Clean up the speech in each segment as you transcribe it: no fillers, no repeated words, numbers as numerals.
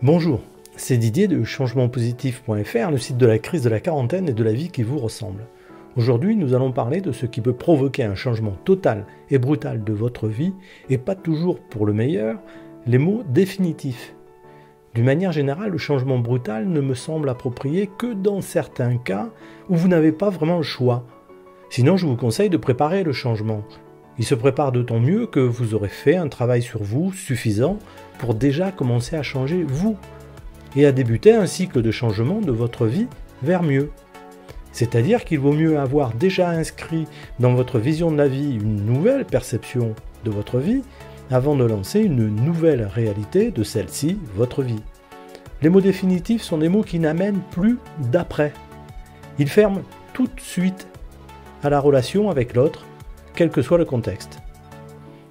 Bonjour, c'est Didier de changementpositif.fr, le site de la crise de la quarantaine et de la vie qui vous ressemble. Aujourd'hui, nous allons parler de ce qui peut provoquer un changement total et brutal de votre vie, et pas toujours pour le meilleur, les mots définitifs. D'une manière générale, le changement brutal ne me semble approprié que dans certains cas où vous n'avez pas vraiment le choix. Sinon, je vous conseille de préparer le changement. Il se prépare d'autant mieux que vous aurez fait un travail sur vous suffisant pour déjà commencer à changer vous et à débuter un cycle de changement de votre vie vers mieux. C'est-à-dire qu'il vaut mieux avoir déjà inscrit dans votre vision de la vie une nouvelle perception de votre vie avant de lancer une nouvelle réalité de celle-ci, votre vie. Les mots définitifs sont des mots qui n'amènent plus d'après. Ils ferment tout de suite à la relation avec l'autre, quel que soit le contexte.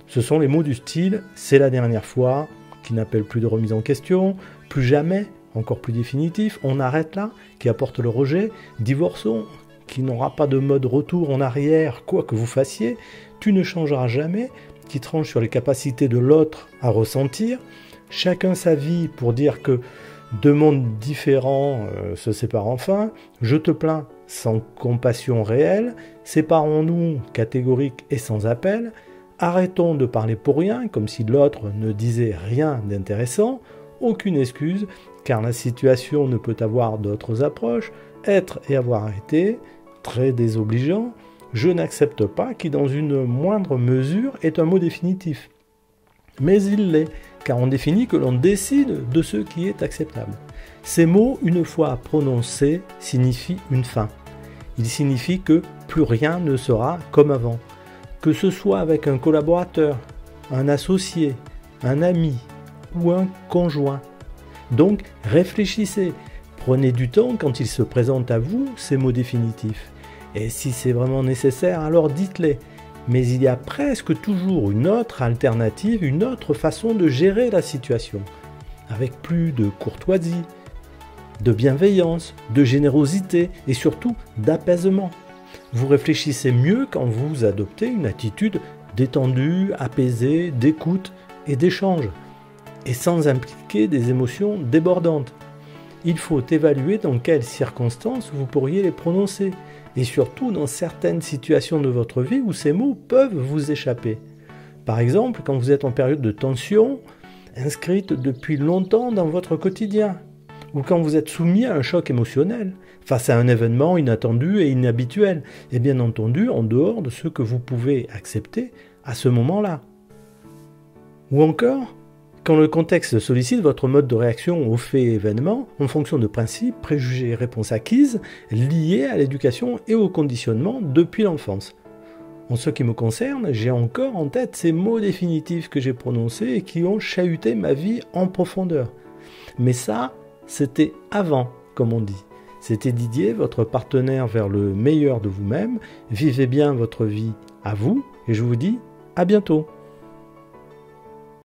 Ce sont les mots du style « c'est la dernière fois », qui n'appellent plus de remise en question, « plus jamais », encore plus définitif, « on arrête là », qui apporte le rejet, « divorçons », qui n'aura pas de mode retour en arrière, quoi que vous fassiez, « tu ne changeras jamais », qui tranche sur les capacités de l'autre à ressentir, « chacun sa vie » pour dire que deux mondes différents se séparent enfin, « je te plains » sans compassion réelle, « séparons-nous » catégorique et sans appel, « arrêtons de parler pour rien » comme si l'autre ne disait rien d'intéressant, aucune excuse car la situation ne peut avoir d'autres approches, être et avoir été, très désobligeant, je n'accepte pas qui dans une moindre mesure est un mot définitif. Mais il l'est, car on définit que l'on décide de ce qui est acceptable. Ces mots, une fois prononcés, signifient une fin. Ils signifient que plus rien ne sera comme avant. Que ce soit avec un collaborateur, un associé, un ami ou un conjoint. Donc réfléchissez, prenez du temps quand ils se présentent à vous, ces mots définitifs. Et si c'est vraiment nécessaire, alors dites-les. Mais il y a presque toujours une autre alternative, une autre façon de gérer la situation. Avec plus de courtoisie, de bienveillance, de générosité et surtout d'apaisement. Vous réfléchissez mieux quand vous adoptez une attitude détendue, apaisée, d'écoute et d'échange. Et sans impliquer des émotions débordantes. Il faut évaluer dans quelles circonstances vous pourriez les prononcer. Et surtout dans certaines situations de votre vie où ces mots peuvent vous échapper. Par exemple, quand vous êtes en période de tension, inscrite depuis longtemps dans votre quotidien, ou quand vous êtes soumis à un choc émotionnel, face à un événement inattendu et inhabituel, et bien entendu en dehors de ce que vous pouvez accepter à ce moment-là. Ou encore, quand le contexte sollicite votre mode de réaction aux faits et événements en fonction de principes, préjugés et réponses acquises liés à l'éducation et au conditionnement depuis l'enfance. En ce qui me concerne, j'ai encore en tête ces mots définitifs que j'ai prononcés et qui ont chahuté ma vie en profondeur. Mais ça, c'était avant, comme on dit. C'était Didier, votre partenaire vers le meilleur de vous-même. Vivez bien votre vie à vous et je vous dis à bientôt.